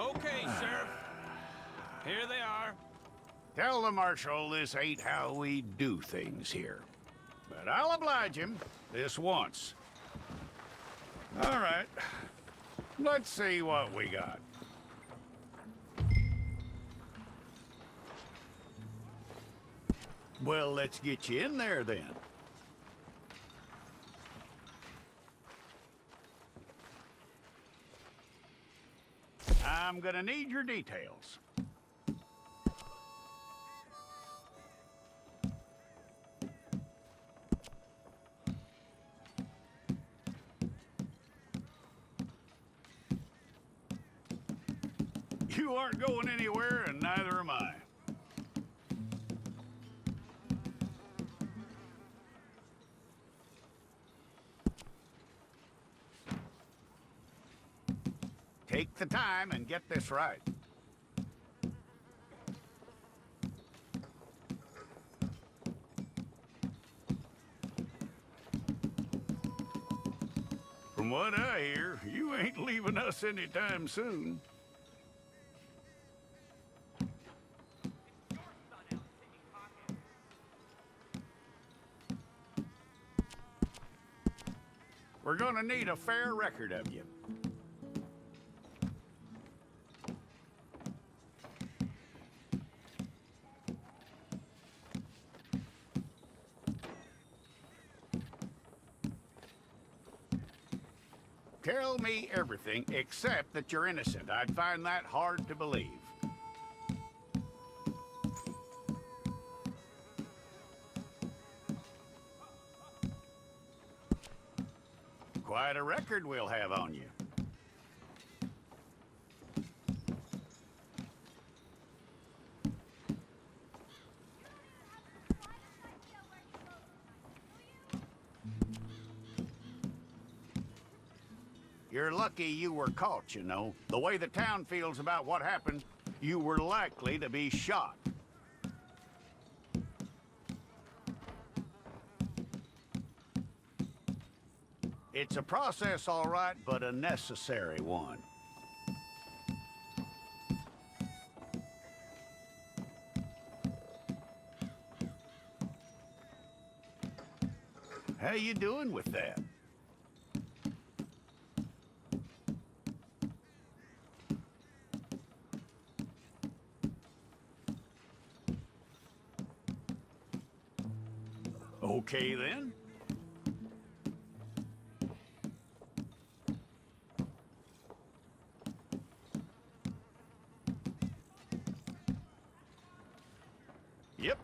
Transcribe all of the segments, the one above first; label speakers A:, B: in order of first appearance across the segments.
A: Okay, Sheriff. Here they are.
B: Tell the Marshal this ain't how we do things here. But I'll oblige him this once. All right. Let's see what we got. Well, let's get you in there then. I'm gonna need your details. You aren't going anywhere, and neither am I. Take the time and get this right. From what I hear, you ain't leaving us anytime soon. We're gonna need a fair record of you. Tell me everything except that you're innocent. I'd find that hard to believe. Quite a record we'll have on you. You're lucky you were caught, you know. The way the town feels about what happened, you were likely to be shot. It's a process, all right, but a necessary one. How you doing with that? Okay, then. Yep.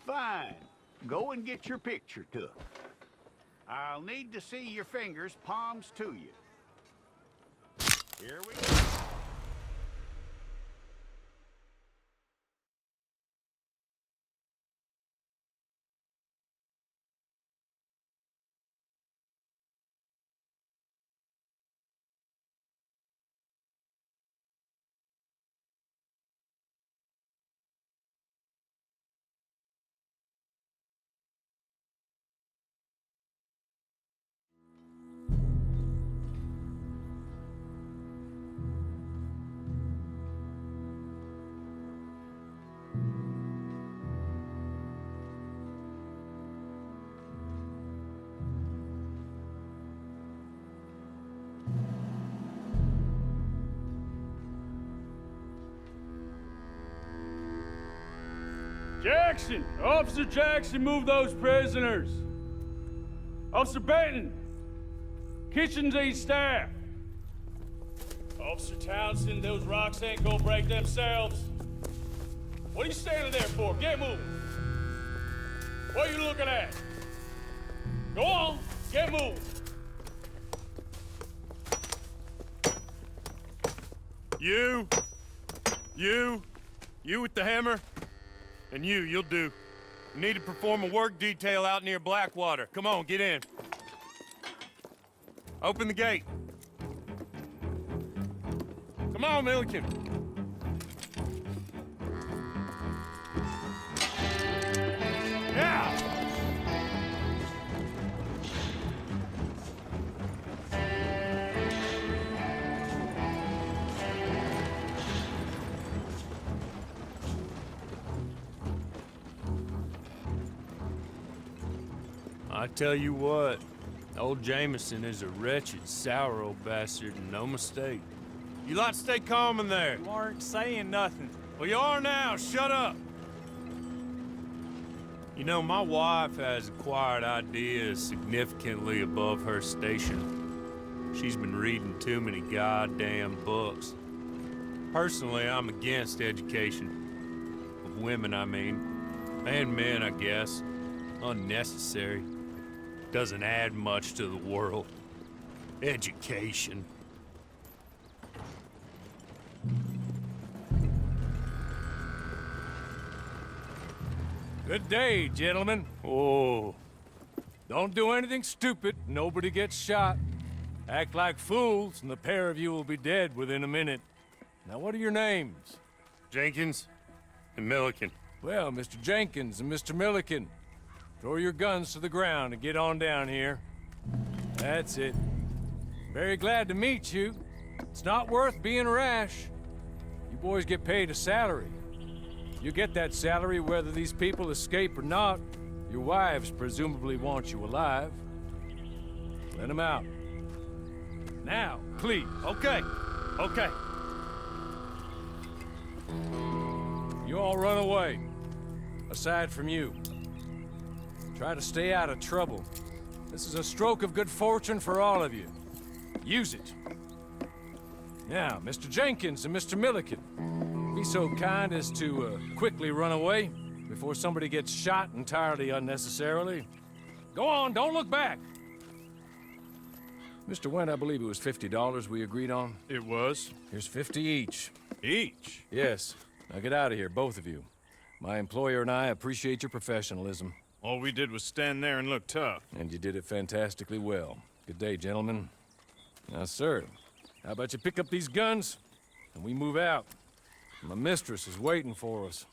B: Fine. Go and get your picture took. I'll need to see your fingers, palms to you. Here we go.
C: Jackson! Officer Jackson, move those prisoners! Officer Benton! Kitchens aid staff! Officer Townsend, those rocks ain't gonna break themselves. What are you standing there for? Get moving! What are you looking at? Go on, get moving!
D: You with the hammer, and you'll do. You need to perform a work detail out near Blackwater. Come on, get in. Open the gate. Come on, Milliken. Yeah!
E: I tell you what, old Jameson is a wretched, sour old bastard, and no mistake.
D: You lot stay calm in there.
A: You aren't saying nothing.
D: Well, you are now. Shut up.
E: You know, my wife has acquired ideas significantly above her station. She's been reading too many goddamn books. Personally, I'm against education. Of women, I mean. And men, I guess. Unnecessary. Doesn't add much to the world. Education.
C: Good day, gentlemen.
E: Oh,
C: Don't do anything stupid, nobody gets shot. Act like fools, and the pair of you will be dead within a minute. Now, what are your names?
D: Jenkins and Milliken.
C: Well, Mr. Jenkins and Mr. Milliken, throw your guns to the ground and get on down here. That's it. Very glad to meet you. It's not worth being rash. You boys get paid a salary. You get that salary whether these people escape or not. Your wives presumably want you alive. Let them out. Now, please.
D: Okay.
C: You all run away. Aside from you. Try to stay out of trouble. This is a stroke of good fortune for all of you. Use it. Now, Mr. Jenkins and Mr. Milliken, be so kind as to quickly run away before somebody gets shot entirely unnecessarily. Go on, don't look back. Mr. Wendt, I believe it was $50 we agreed on.
D: It was.
C: Here's 50 each.
D: Each?
C: Yes. Now get out of here, both of you. My employer and I appreciate your professionalism.
D: All we did was stand there and look tough.
C: And you did it fantastically well. Good day, gentlemen. Now, sir, how about you pick up these guns and we move out? My mistress is waiting for us.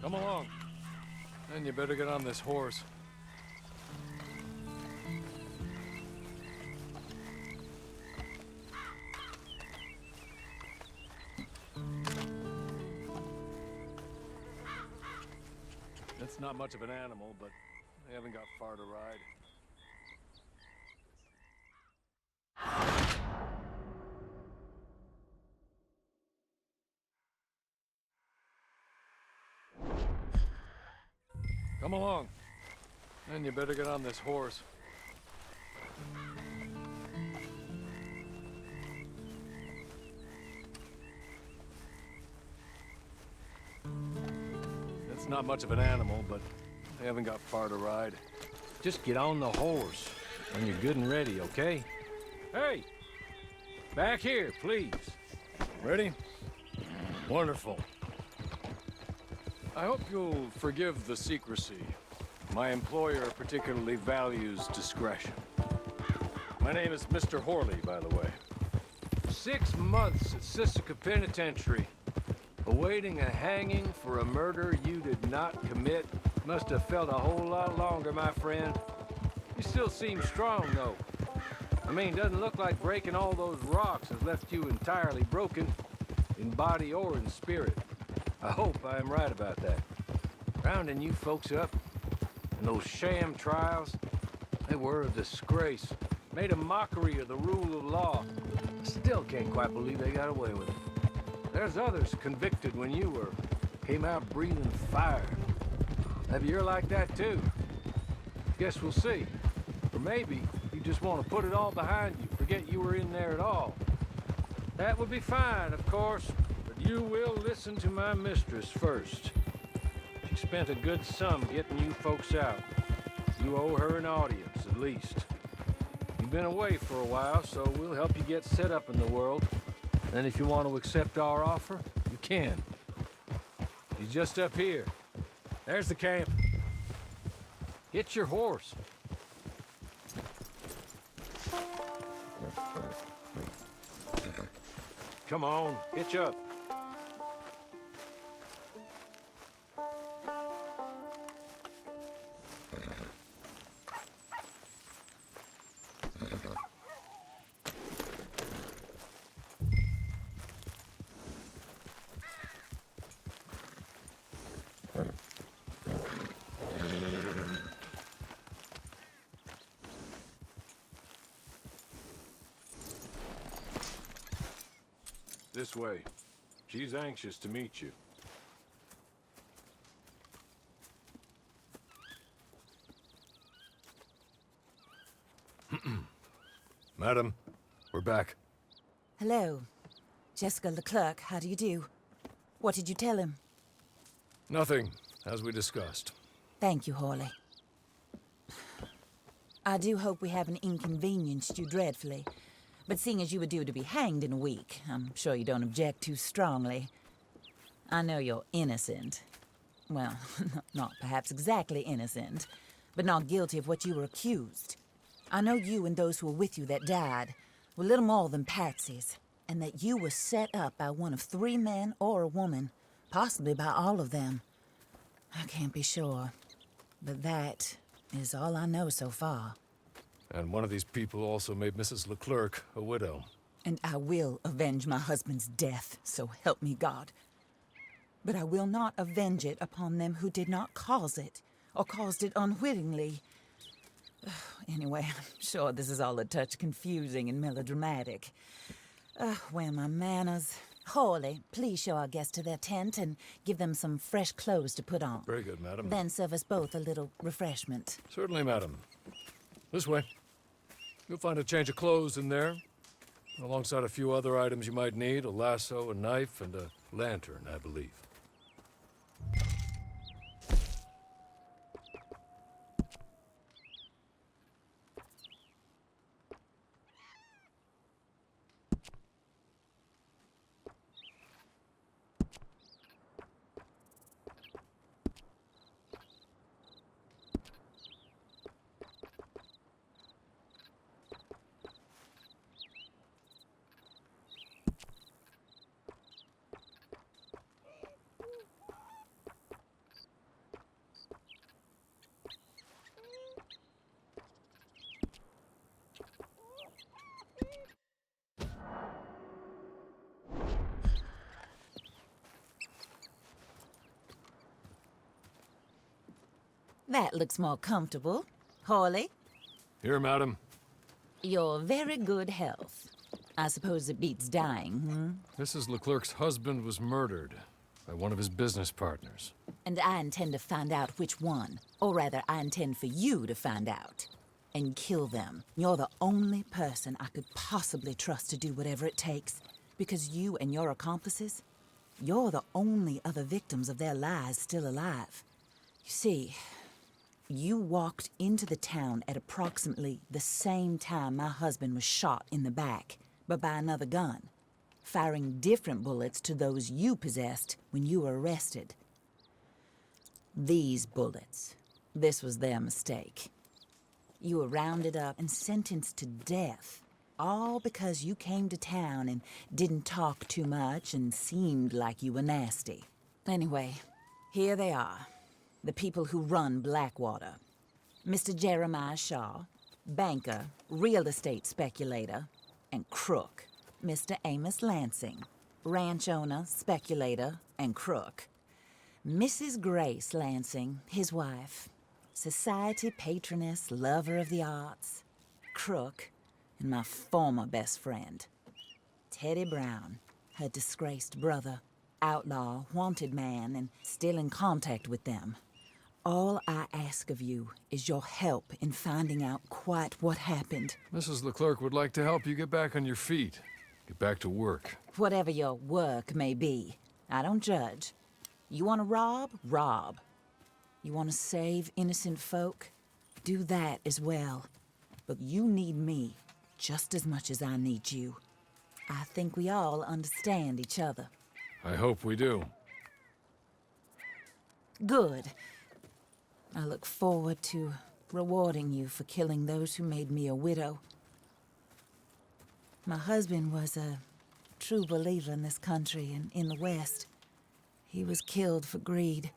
C: Come along. Then you better get on this horse. That's not much of an animal, but they haven't got far to ride. Come along. Then you better get on this horse. That's not much of an animal, but they haven't got far to ride. Just get on the horse when you're good and ready, okay? Hey! Back here, please. Ready? Wonderful. I hope you'll forgive the secrecy. My employer particularly values discretion. My name is Mr. Horley, by the way. 6 months at Sisika Penitentiary, awaiting a hanging for a murder you did not commit. Must have felt a whole lot longer, my friend. You still seem strong, though. I mean, doesn't look like breaking all those rocks has left you entirely broken, in body or in spirit. I hope I am right about that. Rounding you folks up, and those sham trials, they were a disgrace. Made a mockery of the rule of law. still can't quite believe they got away with it. There's others convicted when you were, came out breathing fire. Maybe you're like that too. Guess we'll see. Or maybe you just want to put it all behind you, forget you were in there at all. That would be fine, of course, but you will listen to my mistress first. She spent a good sum getting you folks out. You owe her an audience, at least. You've been away for a while, so we'll help you get set up in the world. And if you want to accept our offer, you can. He's just up here. There's the camp. Get your horse. Come on, hitch up. This way. She's anxious to meet you.
F: Madam, we're back.
G: Hello. Jessica Leclerc, how do you do? What did you tell him?
F: Nothing, as we discussed.
G: Thank you, Hawley. I do hope we haven't inconvenienced you dreadfully. But seeing as you were due to be hanged in a week, I'm sure you don't object too strongly. I know you're innocent. Well, not perhaps exactly innocent, but not guilty of what you were accused. I know you and those who were with you that died were little more than patsies, and that you were set up by one of 3 men or a woman, possibly by all of them. I can't be sure, but that is all I know so far.
F: And one of these people also made Mrs. Leclerc a widow.
G: And I will avenge my husband's death, so help me God. But I will not avenge it upon them who did not cause it, or caused it unwittingly. Anyway, I'm sure this is all a touch confusing and melodramatic. Where are my manners? Hawley, please show our guests to their tent and give them some fresh clothes to put on.
F: Very good, madam.
G: Then serve us both a little refreshment.
F: Certainly, madam. This way. You'll find a change of clothes in there, alongside a few other items you might need, a lasso, a knife, and a lantern, I believe.
G: That looks more comfortable. Hawley,
F: Here, madam.
G: your very good health. I suppose it beats dying,
F: Mrs. Leclerc's husband was murdered by one of his business partners.
G: And I intend to find out which one. Or rather, I intend for you to find out. And kill them. You're the only person I could possibly trust to do whatever it takes. Because you and your accomplices, you're the only other victims of their lies still alive. You see, you walked into the town at approximately the same time my husband was shot in the back, but by another gun, firing different bullets to those you possessed when you were arrested. These bullets, this was their mistake. You were rounded up and sentenced to death, all because you came to town and didn't talk too much and seemed like you were nasty. Anyway, here they are. The people who run Blackwater. Mr. Jeremiah Shaw, banker, real estate speculator, and crook. Mr. Amos Lansing, ranch owner, speculator, and crook. Mrs. Grace Lansing, his wife, society patroness, lover of the arts, crook, and my former best friend. Teddy Brown, her disgraced brother, outlaw, wanted man, and still in contact with them. All I ask of you is your help in finding out quite what happened.
F: Mrs. Leclerc would like to help you get back on your feet. Get back to work.
G: Whatever your work may be, I don't judge. You want to rob? Rob. You want to save innocent folk? Do that as well. But you need me just as much as I need you. I think we all understand each other.
F: I hope we do.
G: Good. I look forward to rewarding you for killing those who made me a widow. My husband was a true believer in this country and in the West. He was killed for greed.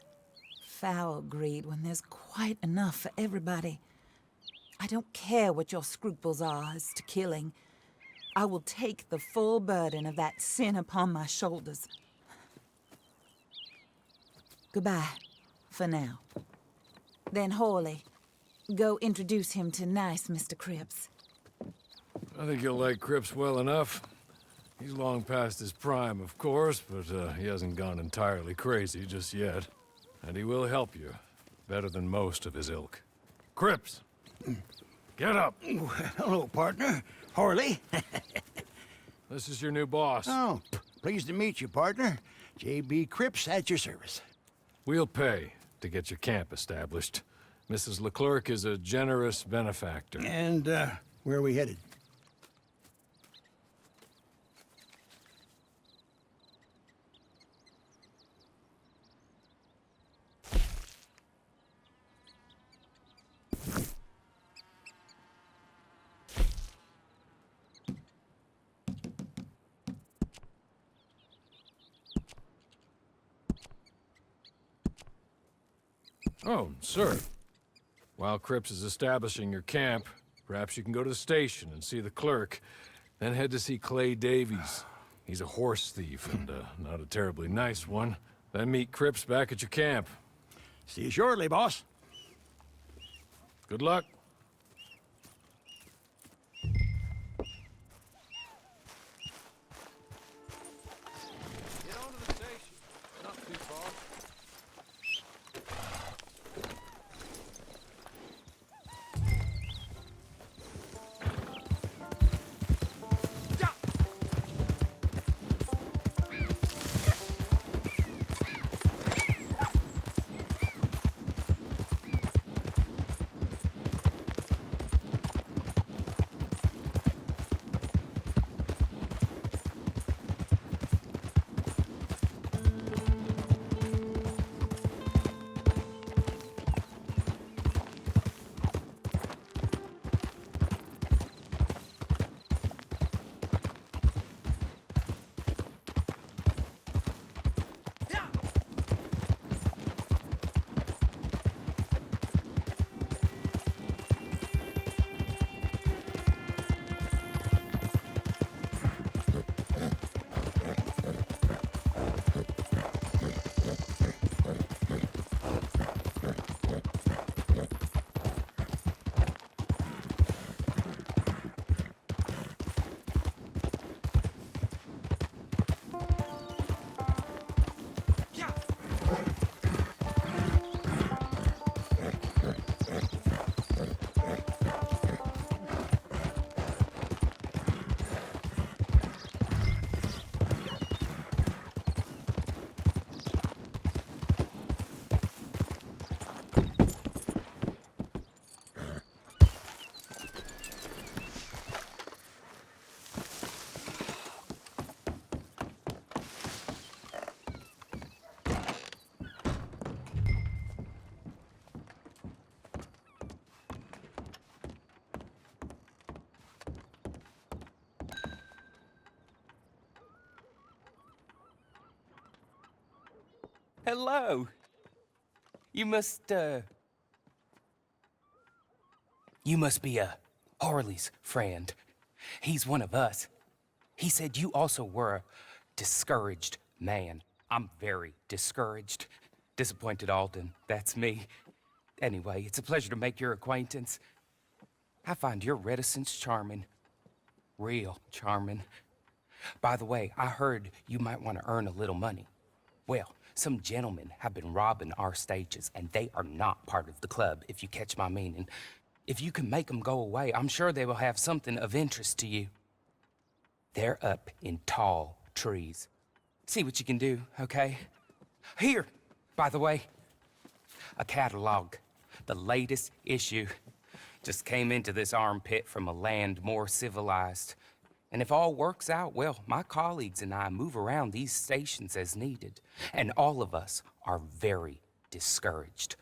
G: Foul greed when there's quite enough for everybody. I don't care what your scruples are as to killing. I will take the full burden of that sin upon my shoulders. Goodbye, for now. Then Hawley, go introduce him to nice Mr. Cripps.
F: I think you'll like Cripps well enough. He's long past his prime, of course, but he hasn't gone entirely crazy just yet. And he will help you, better than most of his ilk. Cripps! Get up!
H: Hello, partner. Hawley.
F: This is your new boss.
H: Oh, pleased to meet you, partner. J.B. Cripps at your service.
F: We'll pay to get your camp established. Mrs. Leclerc is a generous benefactor.
H: And, where are we headed?
F: Oh, sir. While Cripps is establishing your camp, perhaps you can go to the station and see the clerk, then head to see Clay Davies. He's a horse thief, and not a terribly nice one. Then meet Cripps back at your camp.
H: See you shortly, boss.
F: Good luck.
C: Get on to the station. Not too far.
I: Hello. You must be Harley's friend. He's one of us. He said you also were a discouraged man. I'm very discouraged. Disappointed Alden, that's me. Anyway, it's a pleasure to make your acquaintance. I find your reticence charming. Real charming. By the way, I heard you might want to earn a little money. Well, some gentlemen have been robbing our stages, and they are not part of the club, if you catch my meaning. If you can make them go away, I'm sure they will have something of interest to you. They're up in tall trees. See what you can do, okay? Here, by the way, a catalog. The latest issue. Just came into this armpit from a land more civilized. And if all works out, well, my colleagues and I move around these stations as needed. And all of us are very discouraged.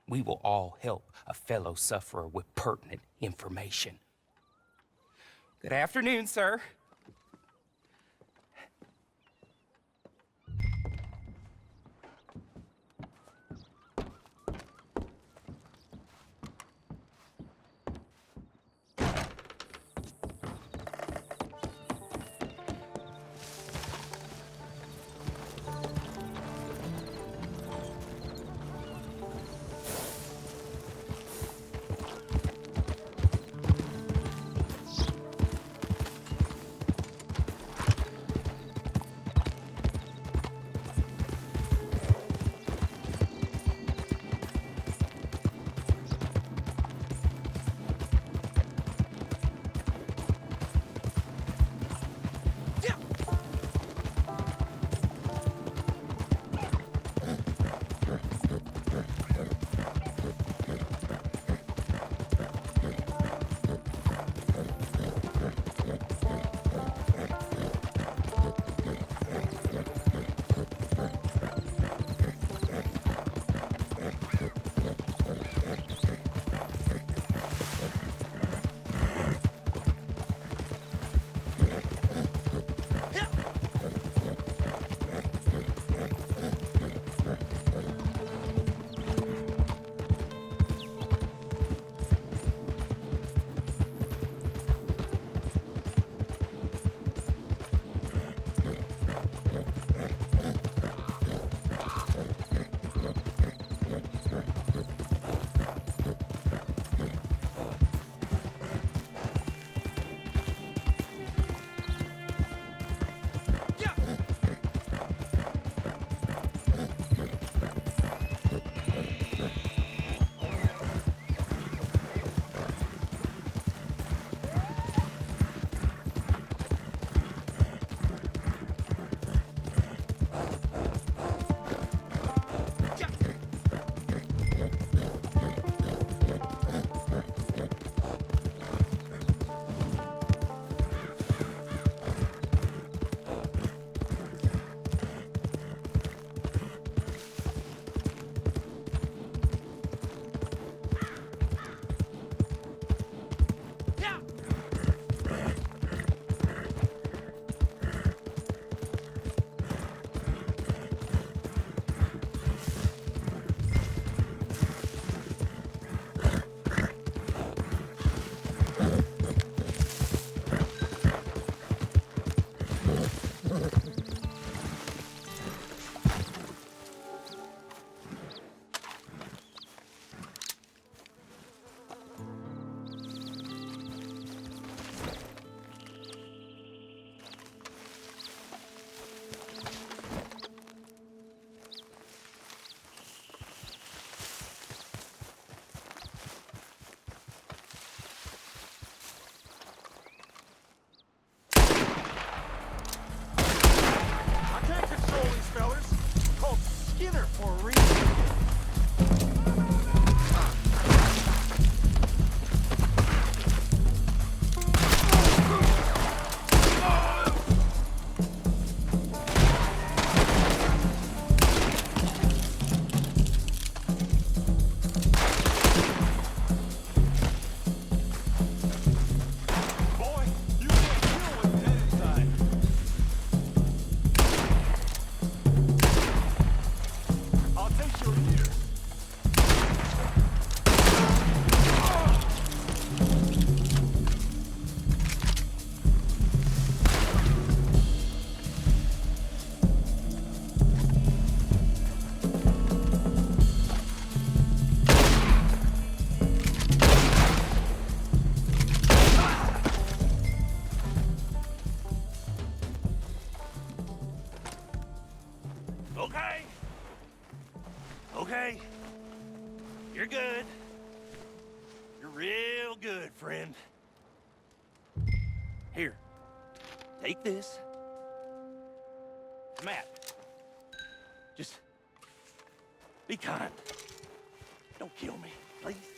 I: We will all help a fellow sufferer with pertinent information. Good afternoon, sir.
D: okay. You're good. You're real good, friend. Here, take this. Matt, just be kind. Don't kill me, please.